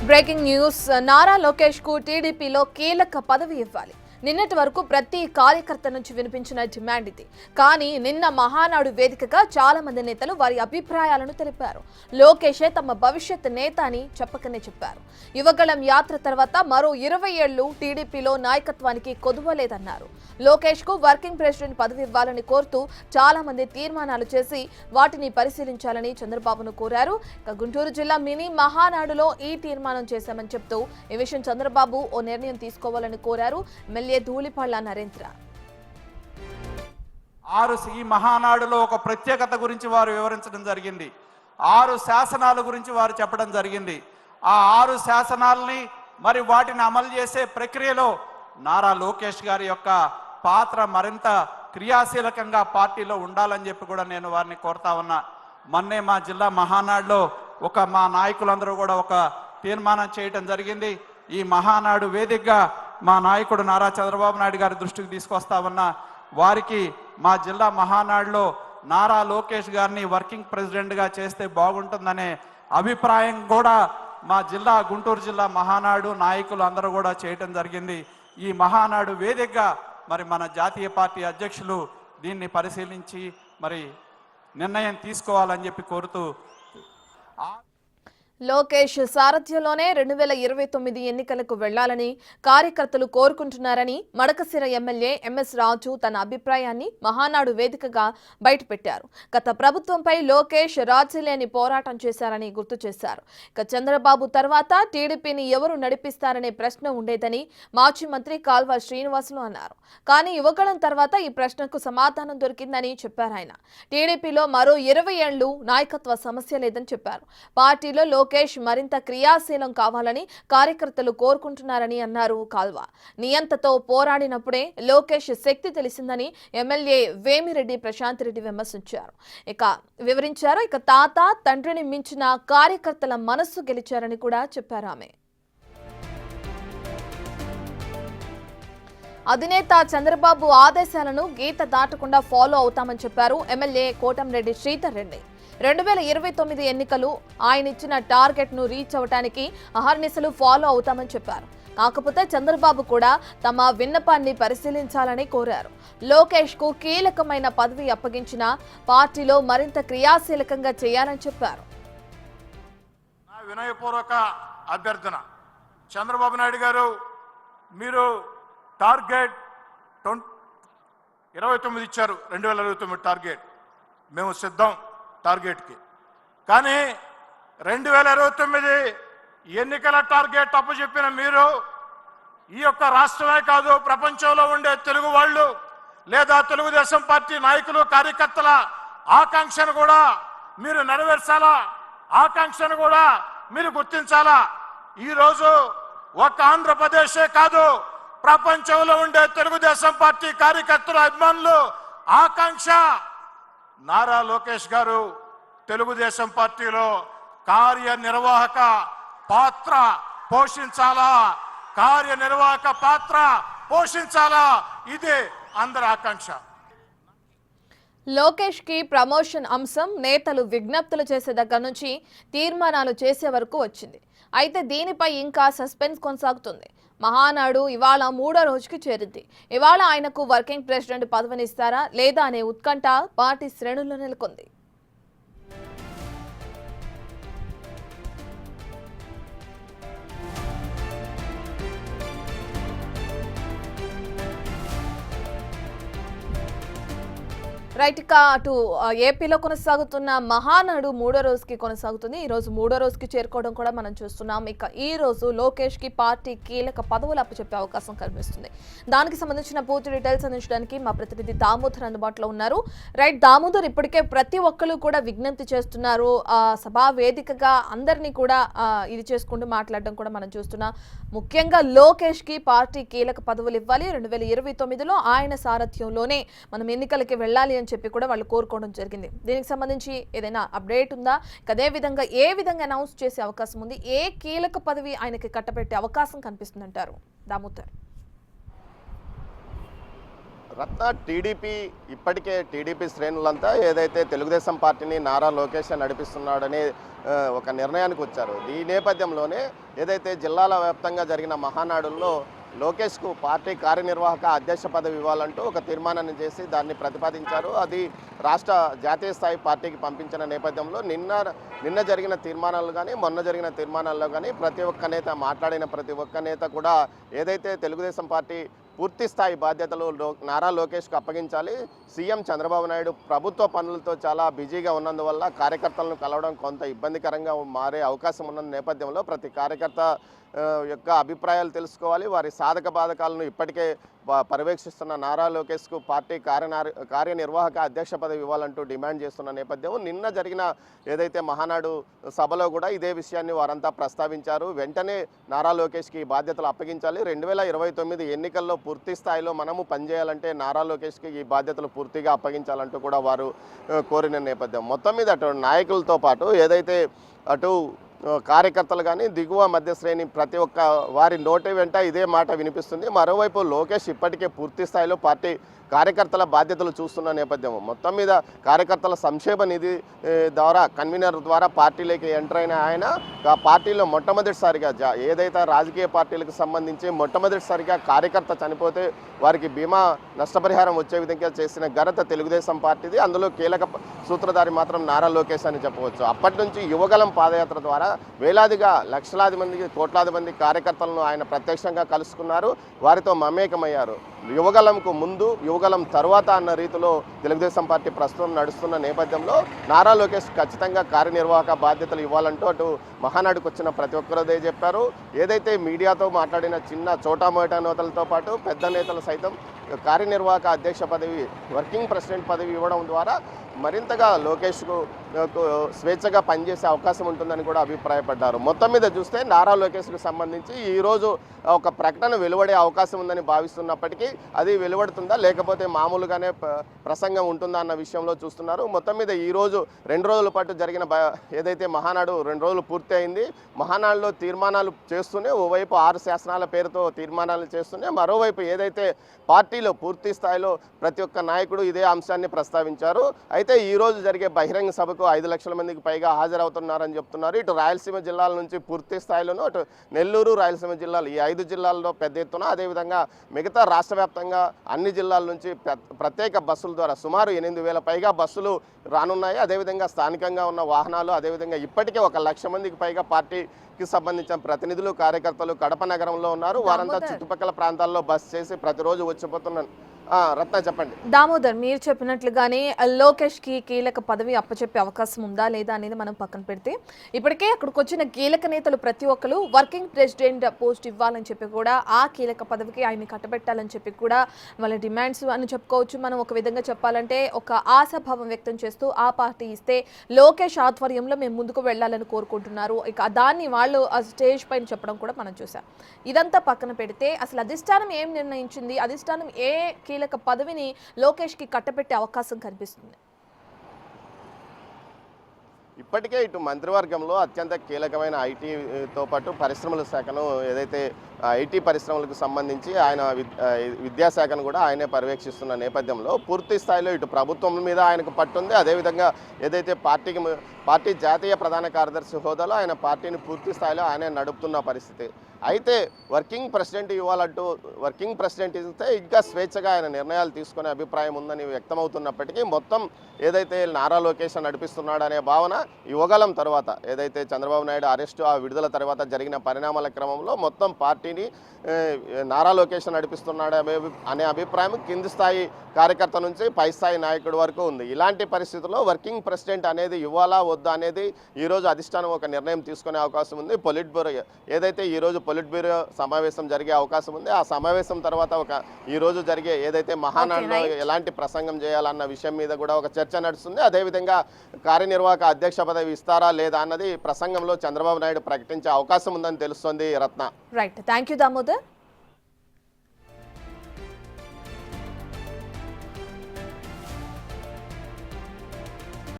Breaking news Nara Lokesh కు టీడీపీలో కీలక పదవి ఇవ్వాలి. నిన్నటి వరకు ప్రతి కార్యకర్త నుంచి వినిపించిన డిమాండ్ ఇది. కానీ నిన్న మహానాడు వేదికగా చాలా మంది నేతలు వారి అభిప్రాయాలను తెలిపారు. లోకేషే తమ భవిష్యత్ నేత అని చెప్పకనే చెప్పారు. యువగళం యాత్ర తర్వాత మరో 20 ఏళ్లు టీడీపీలో నాయకత్వానికి కొదువలేదన్నారు. లోకేష్ కు వర్కింగ్ ప్రెసిడెంట్ పదవి ఇవ్వాలని కోరుతూ చాలా మంది తీర్మానాలు చేసి వాటిని పరిశీలించాలని చంద్రబాబును కోరారు. గుంటూరు జిల్లా మినీ మహానాడులో ఈ తీర్మానం చేశామని చెప్తూ ఈ విషయం చంద్రబాబు ఓ నిర్ణయం తీసుకోవాలని కోరారు. ధూళిపళ్ళ నరేంద్ర ఈ మహానాడులో ఒక ప్రత్యేకత గురించి వారు వివరించడం జరిగింది. 6 శాసనాల గురించి వారు చెప్పడం జరిగింది. ఆ 6 శాసనాలని మరి వాటిని అమలు చేసే ప్రక్రియలో నారా లోకేష్ గారి యొక్క పాత్ర మరింత క్రియాశీలకంగా పార్టీలో ఉండాలని చెప్పి కూడా నేను వారిని కోరుతా ఉన్నా. మొన్నే మా జిల్లా మహానాడులో మా నాయకులందరూ కూడా ఒక తీర్మానం చేయడం జరిగింది. ఈ మహానాడు వేదికగా మా నాయకుడు నారా చంద్రబాబు నాయుడు గారి దృష్టికి తీసుకొస్తా ఉన్నా. వారికి మా జిల్లా మహానాడులో నారా లోకేష్ గారిని వర్కింగ్ ప్రెసిడెంట్గా చేస్తే బాగుంటుందనే అభిప్రాయం కూడా మా గుంటూరు జిల్లా మహానాడు నాయకులు అందరూ కూడా చేయటం జరిగింది. ఈ మహానాడు వేదికగా మరి మన జాతీయ పార్టీ అధ్యక్షులు దీన్ని పరిశీలించి మరి నిర్ణయం తీసుకోవాలని చెప్పి కోరుతూ లోకేష్ సారథ్యంలోనే 2029 ఎన్నికలకు వెళ్లాలని కార్యకర్తలు కోరుకుంటున్నారని మడకశిర ఎమ్మెల్యే ఎంఎస్ రాజు తన అభిప్రాయాన్ని మహానాడు వేదికగా బయటపెట్టారు. గత ప్రభుత్వంపై లోకేష్ రాజీలేని పోరాటం చేశారని గుర్తు చేశారు. చంద్రబాబు తర్వాత టీడీపీని ఎవరు నడిపిస్తారనే ప్రశ్న ఉండేదని మాజీ మంత్రి కాల్వ శ్రీనివాసులు అన్నారు. కానీ యువగళం తర్వాత ఈ ప్రశ్నకు సమాధానం దొరికిందని చెప్పారు. ఆయన టీడీపీలో మరో 20 ఏళ్లు నాయకత్వ సమస్య లేదని చెప్పారు. పార్టీలో లోకేష్ మరింత క్రియాశీలం కావాలని కార్యకర్తలు కోరుకుంటున్నారని అన్నారు. కాల్వ నియంతతో పోరాడినప్పుడే లోకేష్ శక్తి తెలిసిందని ఎమ్మెల్యే వేమిరెడ్డి ప్రశాంత్ రెడ్డి వివరించారు. తాత తండ్రిని మించిన కార్యకర్తల మనస్సు గెలిచారని కూడా చెప్పారు. ఆమె అధినేత చంద్రబాబు ఆదేశాలను గీత దాటకుండా ఫాలో అవుతామని చెప్పారు ఎమ్మెల్యే కోటంరెడ్డి శ్రీధర్ రెడ్డి. 2029 ఎన్నికలు ఆయన ఇచ్చిన టార్గెట్ ను రీచ్ అవడానికి అహర్నిశలు ఫాలో అవుతామని చెప్పారు. కాకపోతే చంద్రబాబు కూడా తమ విన్నపాన్ని పరిశీలించాలని కోరారు. లోకేష్ కు కీలకమైన పదవి అప్పగించిన పార్టీలో మరింత క్రియాశీలకంగా చేయాలని చెప్పారు. వినయపూర్వక అభ్యర్థన చంద్రబాబు నాయుడు గారు, మీరు టార్గెట్ 29 ఇచ్చారు. 2029 టార్గెట్ మేము సిద్ధం టార్గెట్కి. కానీ 2029 ఎన్నికల టార్గెట్ అప్పచెప్పిన మీరు ఈ యొక్క రాష్ట్రమే కాదు ప్రపంచంలో ఉండే తెలుగు వాళ్ళు లేదా తెలుగుదేశం పార్టీ నాయకులు కార్యకర్తల ఆకాంక్షను కూడా మీరు నెరవేర్చాలా, ఆకాంక్షను కూడా మీరు గుర్తించాలా. ఈరోజు ఒక ఆంధ్రప్రదేశే కాదు ప్రపంచంలో ఉండే తెలుగుదేశం పార్టీ కార్యకర్తల అభిమానులు ఆకాంక్ష నారా లోకేష్ గారు తెలుగుదేశం పార్టీలో కార్యనిర్వాహక పాత్ర పోషించాలా, కార్యనిర్వాహక పాత్ర పోషించాలా. ఇదే అందరి ఆకాంక్ష. లోకేష్ కి ప్రమోషన్ అంశం నేతలు విజ్ఞప్తులు చేసే దగ్గర నుంచి తీర్మానాలు చేసే వరకు వచ్చింది. అయితే దీనిపై ఇంకా సస్పెన్స్ కొనసాగుతుంది. మహానాడు ఇవాళ 3వ రోజుకి చేరింది. ఇవాళ ఆయనకు వర్కింగ్ ప్రెసిడెంట్ పదవినిస్తారా లేదా అనే ఉత్కంఠ పార్టీ శ్రేణుల్లో నెలకొంది. రైట్, ఇక అటు ఏపీలో కొనసాగుతున్న మహానాడు 3వ రోజుకి కొనసాగుతుంది. ఈ రోజు 3వ రోజుకి చేరుకోవడం కూడా మనం చూస్తున్నాం. ఇక ఈ రోజు లోకేష్ కి పార్టీ కీలక పదవులు అప్పచెప్పే అవకాశం కనిపిస్తుంది. దానికి సంబంధించిన పూర్తి డీటెయిల్స్ అందించడానికి మా ప్రతినిధి దామోదర్ అందుబాటులో ఉన్నారు. రైట్ దామోదర్, ఇప్పటికే ప్రతి ఒక్కరు కూడా విజ్ఞప్తి చేస్తున్నారు. సభా వేదికగా అందరినీ కూడా ఇది చేసుకుంటూ మాట్లాడడం కూడా మనం చూస్తున్నాం. ముఖ్యంగా లోకేష్ కి పార్టీ కీలక పదవులు ఇవ్వాలి, 2029లో ఆయన సారథ్యంలోనే మనం ఎన్నికలకి వెళ్ళాలి అని చెప్పి కూడా వాళ్ళు కోరుకోవడం జరిగింది. దీనికి సంబంధించి ఏదైనా అప్డేట్ ఉందా? అదే విధంగా ఏ విధంగా అనౌన్స్ చేసే అవకాశం ఉంది? ఏ కీలక పదవి ఆయనకి కట్టబెట్టే అవకాశం కనిపిస్తుందంటారు దామోదర్? రత్న టీడీపీ ఇప్పటికే టీడీపీ శ్రేణులంతా ఏదైతే తెలుగుదేశం పార్టీని నారా లోకేష్ నడిపిస్తున్నాడని ఒక నిర్ణయానికి వచ్చారు. ఈ నేపథ్యంలోనే ఏదైతే జిల్లాల వ్యాప్తంగా జరిగిన మహానాడుల్లో లోకేష్కు పార్టీ కార్యనిర్వాహక అధ్యక్ష పదవి ఇవ్వాలంటూ ఒక తీర్మానాన్ని చేసి దాన్ని ప్రతిపాదించారు. అది రాష్ట్ర జాతీయ స్థాయి పార్టీకి పంపించిన నేపథ్యంలో నిన్న జరిగిన తీర్మానాలు కానీ మొన్న జరిగిన తీర్మానాల్లో కానీ ప్రతి ఒక్క నేత మాట్లాడిన ప్రతి ఒక్క నేత కూడా ఏదైతే తెలుగుదేశం పార్టీ పూర్తి స్థాయి బాధ్యతలు నారా లోకేష్కు అప్పగించాలి. సీఎం చంద్రబాబు నాయుడు ప్రభుత్వ పనులతో చాలా బిజీగా ఉన్నందువల్ల కార్యకర్తలను కలవడం కొంత ఇబ్బందికరంగా మారే అవకాశం ఉన్న నేపథ్యంలో ప్రతి కార్యకర్త యొక్క అభిప్రాయాలు తెలుసుకోవాలి. వారి సాధక బాధకాలను ఇప్పటికే పర్యవేక్షిస్తున్న నారా లోకేష్కు పార్టీ కార్యనిర్వాహక అధ్యక్ష పదవి ఇవ్వాలంటూ డిమాండ్ చేస్తున్న నేపథ్యం నిన్న జరిగిన ఏదైతే మహానాడు సభలో కూడా ఇదే విషయాన్ని వారంతా ప్రస్తావించారు. వెంటనే నారా లోకేష్కి ఈ బాధ్యతలు అప్పగించాలి. 2029 ఎన్నికల్లో పూర్తి స్థాయిలో మనము పనిచేయాలంటే నారా లోకేష్కి ఈ బాధ్యతలు పూర్తిగా అప్పగించాలంటూ కూడా వారు కోరిన నేపథ్యం. మొత్తం మీద అటు నాయకులతో పాటు ఏదైతే అటు కార్యకర్తలు కానీ దిగువ మధ్య శ్రేణి ప్రతి ఒక్క వారి నోటి వెంట ఇదే మాట వినిపిస్తుంది. మరోవైపు లోకేష్ ఇప్పటికే పూర్తి స్థాయిలో పార్టీ కార్యకర్తల బాధ్యతలు చూస్తున్న నేపథ్యం. మొత్తం మీద కార్యకర్తల సంక్షేమ నిధి ద్వారా కన్వీనర్ ద్వారా పార్టీలోకి ఎంటర్ అయిన ఆయన పార్టీలో మొట్టమొదటిసారిగా ఏదైతే రాజకీయ పార్టీలకు సంబంధించి మొట్టమొదటిసారిగా కార్యకర్త చనిపోతే వారికి బీమా నష్టపరిహారం వచ్చే విధంగా చేసిన ఘనత తెలుగుదేశం పార్టీది. అందులో కీలక సూత్రధారి మాత్రం నారా లోకేష్ అని చెప్పవచ్చు. అప్పటి నుంచి యువగలం పాదయాత్ర ద్వారా వేలాదిగా లక్షలాది మందికి కోట్లాది మంది కార్యకర్తలను ఆయన ప్రత్యక్షంగా కలుసుకున్నారు. వారితో మమేకమయ్యారు. యువగలంకు ముందు యువగలం తర్వాత అన్న రీతిలో తెలుగుదేశం పార్టీ ప్రస్తుతం నడుస్తున్న నేపథ్యంలో నారా లోకేష్ ఖచ్చితంగా కార్యనిర్వాహక బాధ్యతలు ఇవ్వాలంటూ అటు మహానాడుకు వచ్చిన ప్రతి ఒక్కరదే చెప్పారు. ఏదైతే మీడియాతో మాట్లాడిన చిన్న చోటామోటా నేతలతో పాటు పెద్ద నేతలు సైతం కార్యనిర్వాహక అధ్యక్ష పదవి వర్కింగ్ ప్రెసిడెంట్ పదవి ఇవ్వడం ద్వారా మరింతగా లోకేష్కు స్వేచ్ఛగా పనిచేసే అవకాశం ఉంటుందని కూడా అభిప్రాయపడ్డారు. మొత్తం మీద చూస్తే నారా లోకేష్కు సంబంధించి ఈరోజు ఒక ప్రకటన వెలువడే అవకాశం ఉందని భావిస్తున్నప్పటికీ అది వెలువడుతుందా లేకపోతే మామూలుగానే ప్రసంగం ఉంటుందా అన్న విషయంలో చూస్తున్నారు. మొత్తం మీద ఈరోజు 2 రోజుల పాటు జరిగిన ఏదైతే మహానాడు 2 రోజులు పూర్తి అయింది. మహానాడులో తీర్మానాలు చేస్తూనే ఓవైపు 6 శాసనాల పేరుతో తీర్మానాలు చేస్తూనే మరోవైపు ఏదైతే పార్టీలో పూర్తి స్థాయిలో ప్రతి ఒక్క నాయకుడు ఇదే అంశాన్ని ప్రస్తావించారు. అయితే ఈరోజు జరిగే బహిరంగ సభకు 5 లక్షల మందికి పైగా హాజరవుతున్నారని చెప్తున్నారు. ఇటు రాయలసీమ జిల్లాల నుంచి పూర్తి స్థాయిలోనూ అటు నెల్లూరు రాయలసీమ జిల్లాలు ఈ 5 జిల్లాల్లో పెద్ద ఎత్తున అదేవిధంగా మిగతా రాష్ట్ర వ్యాప్తంగా అన్ని జిల్లాల నుంచి ప్రత్యేక బస్సుల ద్వారా సుమారు 8,000 పైగా బస్సులు రానున్నాయి. అదేవిధంగా స్థానికంగా ఉన్న వాహనాలు అదేవిధంగా ఇప్పటికే 1 లక్ష మందికి పైగా పార్టీకి సంబంధించిన ప్రతినిధులు కార్యకర్తలు కడప నగరంలో ఉన్నారు. వారంతా చుట్టుపక్కల ప్రాంతాల్లో బస్ చేసి ప్రతిరోజు వచ్చిపోతున్నారు. రత్న చెప్పండి. దామోదర్, మీరు చెప్పినట్లుగానే లోకేష్ కి కీలక పదవి అప్పచెప్పే అవకాశం ఉందా లేదా అనేది మనం పక్కన పెడితే ఇప్పటికే అక్కడికి వచ్చిన కీలక నేతలు ప్రతి ఒక్కరు వర్కింగ్ ప్రెసిడెంట్ పోస్ట్ ఇవ్వాలని చెప్పి కూడా ఆ కీలక పదవికి ఆయన్ని కట్టబెట్టాలని చెప్పి కూడా వాళ్ళ డిమాండ్స్ అని చెప్పుకోవచ్చు. మనం ఒక విధంగా చెప్పాలంటే ఒక ఆశాభావం వ్యక్తం చేస్తూ ఆ పార్టీ ఇస్తే లోకేష్ ఆధ్వర్యంలో మేము ముందుకు వెళ్ళాలని కోరుకుంటున్నారు. ఇక దాన్ని వాళ్ళు ఆ స్టేజ్ పైన చెప్పడం కూడా మనం చూసాం. ఇదంతా పక్కన పెడితే అసలు అధిష్టానం ఏం నిర్ణయించింది, అధిష్టానం ఏ కీలక పదవిని లోకేష్ కి కట్టబెట్టే అవకాశం కనిపిస్తుంది? ఇప్పటికే ఇటు మంత్రివర్గంలో అత్యంత కీలకమైన ఐటీతో పాటు పరిశ్రమల శాఖను ఏదైతే ఐటీ పరిశ్రమలకు సంబంధించి ఆయన విద్యాశాఖను కూడా ఆయనే పర్యవేక్షిస్తున్న నేపథ్యంలో పూర్తి స్థాయిలో ఇటు ప్రభుత్వం మీద ఆయనకు పట్టుంది. అదేవిధంగా ఏదైతే పార్టీ జాతీయ ప్రధాన కార్యదర్శి హోదాలో ఆయన పార్టీని పూర్తి స్థాయిలో ఆయనే నడుపుతున్న పరిస్థితి. అయితే వర్కింగ్ ప్రెసిడెంట్ ఇవ్వాలంటూ వర్కింగ్ ప్రెసిడెంట్ ఇస్తే ఇంకా స్వేచ్ఛగా ఆయన నిర్ణయాలు తీసుకునే అభిప్రాయం ఉందని వ్యక్తమవుతున్నప్పటికీ మొత్తం ఏదైతే నారా లోకేష్ నడిపిస్తున్నాడనే భావన యువగలం తర్వాత ఏదైతే చంద్రబాబు నాయుడు అరెస్టు ఆ విడుదల తర్వాత జరిగిన పరిణామాల క్రమంలో మొత్తం పార్టీని నారా లోకేష్ నడిపిస్తున్నాడు అనే అభిప్రాయం కింది స్థాయి కార్యకర్త నుంచి పై స్థాయి నాయకుడి వరకు ఉంది. ఇలాంటి పరిస్థితుల్లో వర్కింగ్ ప్రెసిడెంట్ అనేది ఇవ్వాలా వద్దా అనేది ఈరోజు అధిష్టానం ఒక నిర్ణయం తీసుకునే అవకాశం ఉంది. పొలిట్ బ్యూరో ఏదైతే ఈరోజు పొలిట్ బ్యూరో సమావేశం జరిగే అవకాశం ఉంది. ఆ సమావేశం తర్వాత ఈరోజు జరిగే ఏదైతే మహానాడులో ఎలాంటి ప్రసంగం చేయాలన్న విషయం మీద కూడా ఒక చర్చ నడుస్తుంది. అదేవిధంగా కార్యనిర్వాహక అధ్యక్ష పదవి ఇస్తారా లేదా అన్నది ప్రసంగంలో చంద్రబాబు నాయుడు ప్రకటించే అవకాశం ఉందని తెలుస్తోంది. Ratna. Right, thank you Damodar.